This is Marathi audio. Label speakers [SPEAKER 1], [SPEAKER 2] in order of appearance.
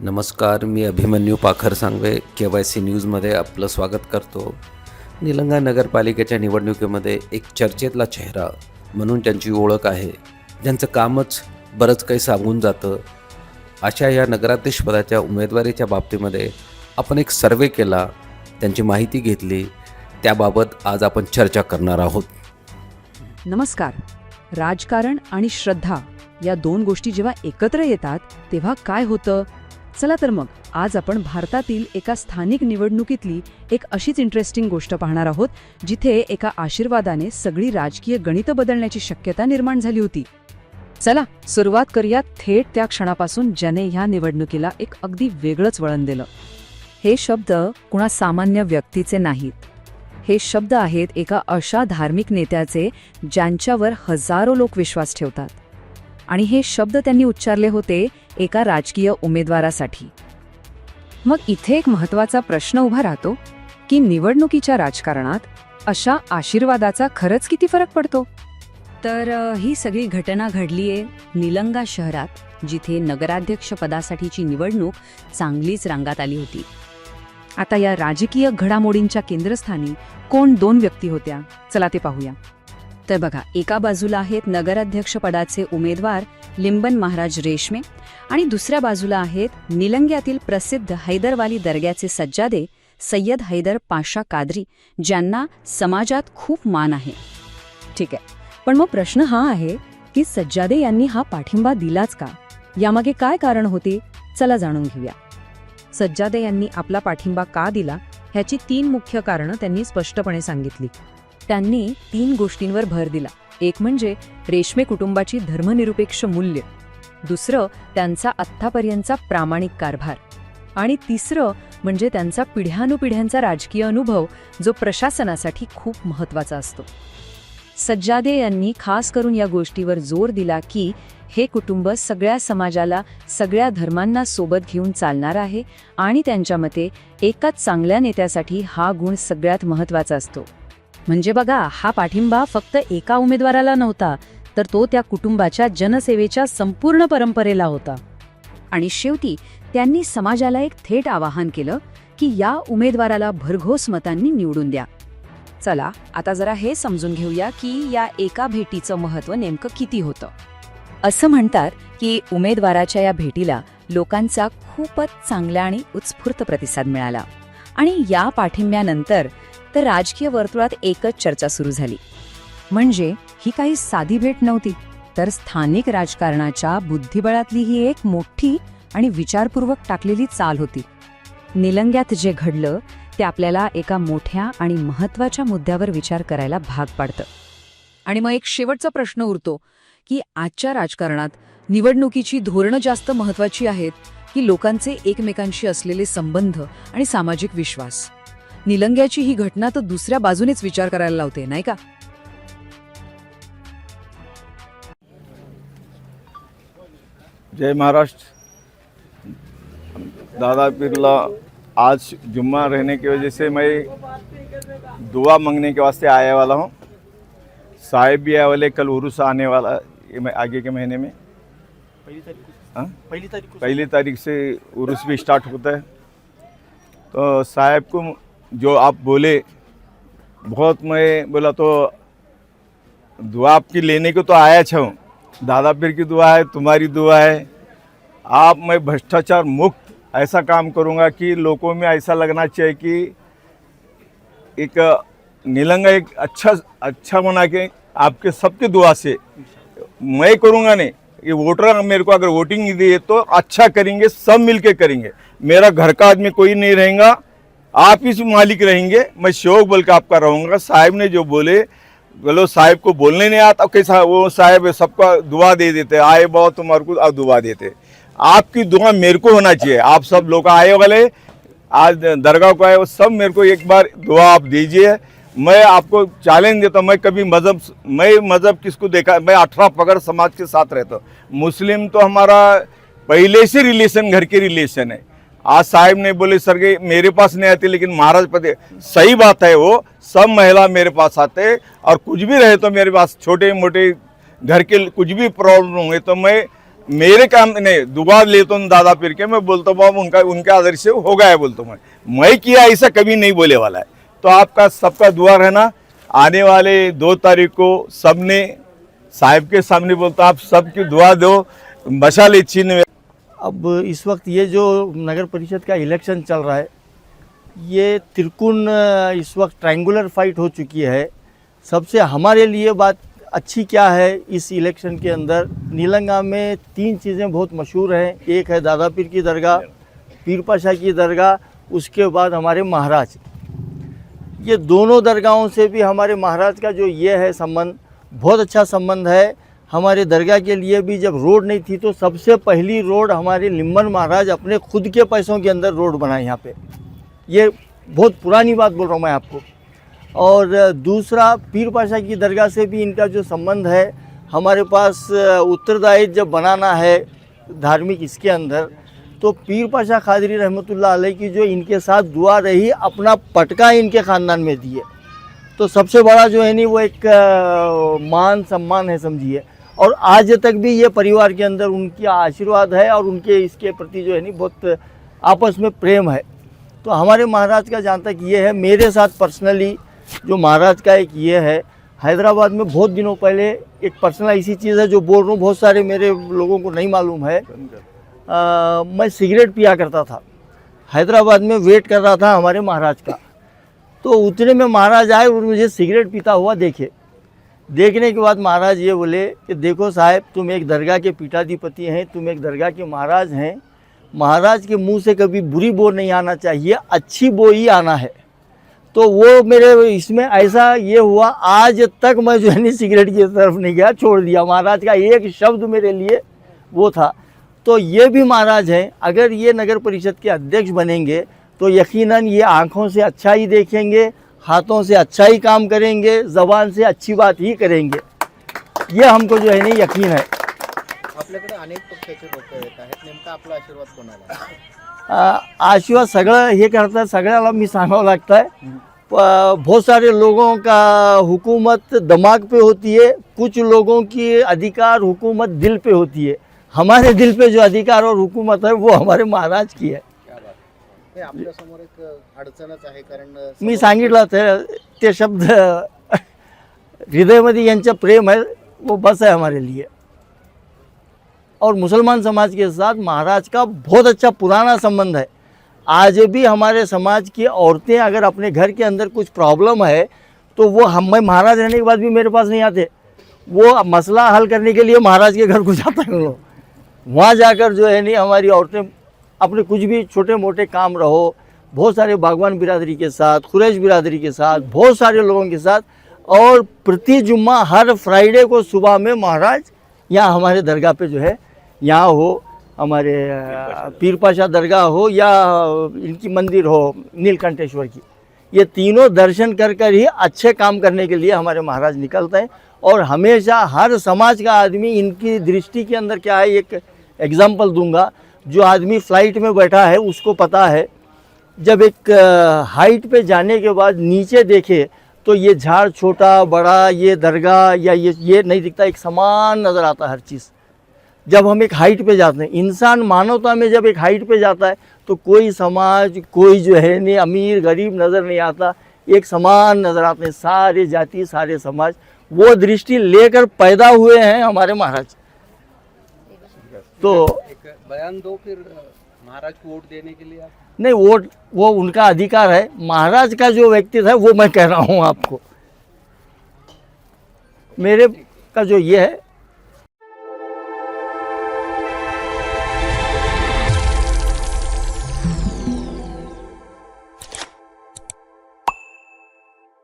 [SPEAKER 1] नमस्कार, मी अभिमन्यू पाखर सांगवे KYC न्यूजमध्ये आपलं स्वागत करतो. निलंगा नगरपालिकेच्या निवडणुकीमध्ये एक चर्चेतला चेहरा म्हणून त्यांची ओळख आहे. ज्यांचं कामच बरंच काही सांगून जातं. अशा या नगराध्यक्षपदाच्या उमेदवारीच्या बाबतीमध्ये आपण एक सर्वे केला, त्यांची माहिती घेतली. त्याबाबत आज आपण चर्चा करणार आहोत.
[SPEAKER 2] नमस्कार. राजकारण आणि श्रद्धा या दोन गोष्टी जेव्हा एकत्र येतात तेव्हा काय होतं? चला तर मग आज आपण भारतातील एका स्थानिक निवडणुकीतली एक अशीच इंटरेस्टिंग गोष्ट पाहणार आहोत, जिथे एका आशीर्वादाने सगळी राजकीय गणितं बदलण्याची शक्यता निर्माण झाली होती. चला सुरुवात करूया थेट त्या क्षणापासून ज्याने ह्या निवडणुकीला एक अगदी वेगळंच वळण दिलं. हे शब्द कुणा सामान्य व्यक्तीचे नाहीत. हे शब्द आहेत एका अशा धार्मिक नेत्याचे ज्यांच्यावर हजारो लोक विश्वास ठेवतात. आणि हे शब्द त्यांनी उच्चारले होते एका राजकीय उमेदवारासाठी. मग इथे एक महत्त्वाचा प्रश्न उभा राहतो की निवडणुकीच्या राजकारणात अशा आशीर्वादाचा खरंच किती फरक पडतो? तर ही सगळी घटना घडलीये निलंगा शहरात, जिथे नगराध्यक्षपदासाठीची निवडणूक चांगलीच रंगात आली होती. आता या राजकीय घडामोडींच्या केंद्रस्थानी कोण दोन व्यक्ती होत्या? चला ते पाहूया. तर बघा, एका बाजूला आहेत नगराध्यक्षपदाचे उमेदवार लिंबन महाराज रेशमे आणि दुसऱ्या बाजूला आहेत निलंग्यातील प्रसिद्ध हैदरवाली दर्ग्याचे सज्जादे सय्यद हैदर पाशा कादरी, ज्यांना समाजात खूप मान आहे. ठीक आहे, पण मग प्रश्न हा आहे की सज्जादे यांनी हा पाठिंबा दिलाच का? यामागे काय कारण होते? चला जाणून घेऊया. सज्जादे यांनी आपला पाठिंबा का दिला ह्याची 3 मुख्य कारणं त्यांनी स्पष्टपणे सांगितली. त्यांनी 3 गोष्टींवर भर दिला. एक म्हणजे रेशमे कुटुंबाची धर्मनिरपेक्ष मूल्य, दुसरं त्यांचा आत्तापर्यंतचा प्रामाणिक कारभार, आणि तिसरं म्हणजे त्यांचा पिढ्यानुपिढ्यांचा राजकीय अनुभव, जो प्रशासनासाठी खूप महत्त्वाचा असतो. सज्जादे यांनी खास करून या गोष्टीवर जोर दिला की हे कुटुंब सगळ्या समाजाला, सगळ्या धर्मांना सोबत घेऊन चालणार आहे आणि त्यांच्या मते एकाच चांगल्या नेत्यासाठी हा गुण सगळ्यात महत्त्वाचा असतो. म्हणजे बघा, हा पाठिंबा फक्त एका उमेदवाराला नव्हता, तर तो त्या कुटुंबाच्या जनसेवेच्या संपूर्ण परंपरेला होता. आणि शेवटी त्यांनी समाजाला एक थेट आवाहन केलं की या उमेदवाराला भरघोस मतांनी निवडून द्या. चला आता जरा हे समजून घेऊया की या एका भेटीचं महत्त्व नेमकं किती होतं. असं म्हणतात की उमेदवाराच्या या भेटीला लोकांचा खूपच चांगला आणि उत्स्फूर्त प्रतिसाद मिळाला. आणि या पाठिंब्यानंतर तर राजकीय वर्तुळात एकच चर्चा सुरू झाली. म्हणजे ही काही साधी भेट नव्हती, तर स्थानिक राजकारणाच्या बुद्धिबळातली ही एक मोठी आणि विचारपूर्वक टाकलेली चाल होती. निलंग्यात जे घडलं ते आपल्याला एका मोठ्या आणि महत्त्वाच्या मुद्द्यावर विचार करायला भाग पाडतं. आणि मग एक शेवटचा प्रश्न उरतो की आजच्या राजकारणात निवडणुकीची धोरणं जास्त महत्त्वाची आहेत की लोकांचे एकमेकांशी असलेले संबंध आणि सामाजिक विश्वास? निलंग्याची ही घटना तर दुसऱ्या बाजूनेच विचार करायला लावते, नाही का?
[SPEAKER 3] जय महाराष्ट्र. दादा पिरला आज जुम्मा रहने की वजह से मैं दुआ मांगने के वास्ते आया वाला हूँ. साहिब भी आए वाले, कल उर्स आने वाला है आगे के महीने में. पहली तारीख से उर्स भी स्टार्ट होता है. तो साहिब को जो आप बोले, बहुत मैं बोला तो दुआ आपकी लेने को तो आया हूँ. दादा पीर की दुआ है, तुम्हारी दुआ है. आप मैं भ्रष्टाचार मुक्त ऐसा काम करूँगा कि लोगों में ऐसा लगना चाहिए कि एक निलंगा एक अच्छा बना के आपके सबके दुआ से मैं करूँगा. नहीं, ये वोटर मेरे को अगर वोटिंग नहीं दिए तो अच्छा करेंगे, सब मिलके करेंगे. मेरा घर का आदमी कोई नहीं रहेगा, आप ही मालिक रहेंगे. मैं शौक बोल के आपका रहूँगा. साहिब ने जो बोले, बोलो साहिब को बोलने नहीं आता कैसा, वो साहिब सबका दुआ दे देते. आए बहुत तुम्हारे को आप दुआ देते. आपकी दुआ मेरे को होना चाहिए. आप सब लोग आए वाले आज दरगाह को आए, वो सब मेरे को एक बार दुआ आप दीजिए. मैं आपको चैलेंज देता हूँ. मैं मज़हब किसको देखा, मैं 18 पगड़ समाज के साथ रहता हूँ. मुस्लिम तो हमारा पहले से रिलेशन, घर के रिलेशन है. आज साहिब ने बोले सर के मेरे पास नहीं आते, लेकिन महाराज पते सही बात है. वो सब महिला मेरे पास आते और कुछ भी रहे तो मेरे पास छोटे मोटे घर के कुछ भी प्रॉब्लम हुए तो मैं मेरे काम नहीं दुआ लेता हूँ दादा पीर के, मैं बोलता हूँ बाबा उनका उनके आदर्श से हो गया है, बोलता हूँ मैं किया ऐसा कभी नहीं बोले वाला है। तो आपका सबका दुआ रहना। आने वाले 2 तारीख को सबने साहब के सामने बोलता आप सबकी दुआ दो, मशाल चिन्ह में।
[SPEAKER 4] अब इस वक्त ये जो नगर परिषद का इलेक्शन चल रहा है, ये त्रिकोण इस वक्त ट्रायंगुलर फाइट हो चुकी है। सबसे हमारे लिए बात अच्छी क्या है, इस इलेक्शन के अंदर नीलंगा में 3 चीज़ें बहुत मशहूर हैं। एक है दादा पीर की दरगाह, पीर पाशा की दरगाह, उसके बाद हमारे महाराज। ये दोनों दरगाहों से भी हमारे महाराज का जो ये है संबंध बहुत अच्छा संबंध है। हमारे दरगाह के लिए भी जब रोड नहीं थी तो सबसे पहली रोड हमारे लिम्बन महाराज अपने खुद के पैसों के अंदर रोड बनाए यहाँ पे। ये बहुत पुरानी बात बोल रहा हूँ मैं आपको। और दूसरा पीर पाशा की दरगाह से भी इनका जो संबंध है, हमारे पास उत्तरदायित्व जब बनाना है धार्मिक इसके अंदर, तो पीर पाशा कादरी रहमतुल्लाह अलैह की जो इनके साथ दुआ रही, अपना पटका इनके ख़ानदान में दिए। तो सबसे बड़ा जो है नहीं वो एक मान सम्मान है समझिए। और आज तक भी ये परिवार के अंदर उनकी आशीर्वाद है और उनके इसके प्रति जो है नहीं बहुत आपस में प्रेम है। तो हमारे महाराज का जहाँ तक ये है, मेरे साथ पर्सनली जो महाराज का एक ये है, हैदराबाद में बहुत दिनों पहले एक पर्सनल ऐसी चीज़ है जो बोल रहा हूँ, बहुत सारे मेरे लोगों को नहीं मालूम है। मैं सिगरेट पिया करता था, हैदराबाद में वेट कर रहा था हमारे महाराज का। तो उतने में महाराज आए और मुझे सिगरेट पीता हुआ देखे। देखने के बाद महाराज ये बोले कि देखो साहब, तुम एक दरगाह के पीठाधिपति हैं, तुम एक दरगाह के महाराज हैं, महाराज के मुंह से कभी बुरी बो नहीं आना चाहिए, अच्छी बो ही आना है। तो वो मेरे इसमें ऐसा ये हुआ, आज तक मैं जो है नहीं सिगरेट की तरफ नहीं गया, छोड़ दिया। महाराज का एक शब्द मेरे लिए वो था। तो ये भी महाराज हैं, अगर ये नगर परिषद के अध्यक्ष बनेंगे तो यकीनन ये आँखों से अच्छा ही देखेंगे, हाथों से अच्छा ही काम करेंगे, ज़बान से अच्छी बात ही करेंगे। ये हमको जो है नहीं यकीन है।
[SPEAKER 5] आपल्याकडे अनेक पक्षाचे लोक येत आहेत, नेमका आपला आशीर्वाद कोणाला?
[SPEAKER 4] आशीर्वाद सगळं हे करतात, सगळ्याला मी सांगावं लागतं है। बहुत सारे लोगों का हुकूमत दिमाग पे होती है, कुछ लोगों की अधिकार हुकूमत दिल पे होती है। हमारे दिल पे जो अधिकार और हुकूमत है वो हमारे महाराज की है।
[SPEAKER 5] हे आपल्या समोर एक अडचणच आहे, कारण
[SPEAKER 4] मी सांगितलं ते शब्द हृदयमध्ये यांचं प्रेम है, वो बस है हमारे लिए। और मुसलमान समाज के साथ महाराज का बहुत अच्छा पुराना संबंध है। आज भी हमारे समाज की औरतें अगर अपने घर के अंदर कुछ प्रॉब्लम है तो वो मैं महाराज रहने के बाद भी मेरे पास नहीं आते, वो मसला हल करने के लिए महाराज के घर को जाता है। लोग वहाँ जाकर जो है नहीं हमारी औरतें अपने कुछ भी छोटे मोटे काम रहो, बहुत सारे बागवान बिरादरी के साथ, कुरैश बिरादरी के साथ, बहुत सारे लोगों के साथ, और प्रति जुम्मा हर फ्राइडे को सुबह में महाराज यहाँ हमारे दरगाह पे जो है, यहाँ हो हमारे पीर पाशा दरगाह हो या इनकी मंदिर हो नीलकंठेश्वर की, ये तीनों दर्शन कर कर ही अच्छे काम करने के लिए हमारे महाराज निकलते हैं। और हमेशा हर समाज का आदमी इनकी दृष्टि के अंदर क्या है, एक एग्जाम्पल दूंगा। जो आदमी फ्लाइट में बैठा है उसको पता है, जब एक हाइट पे जाने के बाद नीचे देखे तो ये झाड़ छोटा बड़ा, ये दरगाह या ये नहीं दिखता, एक समान नज़र आता है हर चीज़। जब हम एक हाइट पे जाते हैं, इंसान मानवता में जब एक हाइट पे जाता है तो कोई समाज, कोई जो है नहीं अमीर गरीब नज़र नहीं आता, एक समान नज़र आते हैं सारे जाति सारे समाज। वो दृष्टि लेकर पैदा हुए हैं हमारे महाराज। तो
[SPEAKER 5] एक बयान दो फिर महाराज को वोट देने के लिए।
[SPEAKER 4] नहीं, वोट वो उनका अधिकार है, महाराज का जो व्यक्तित्व है वो मैं कह रहा हूँ आपको। मेरे का जो ये है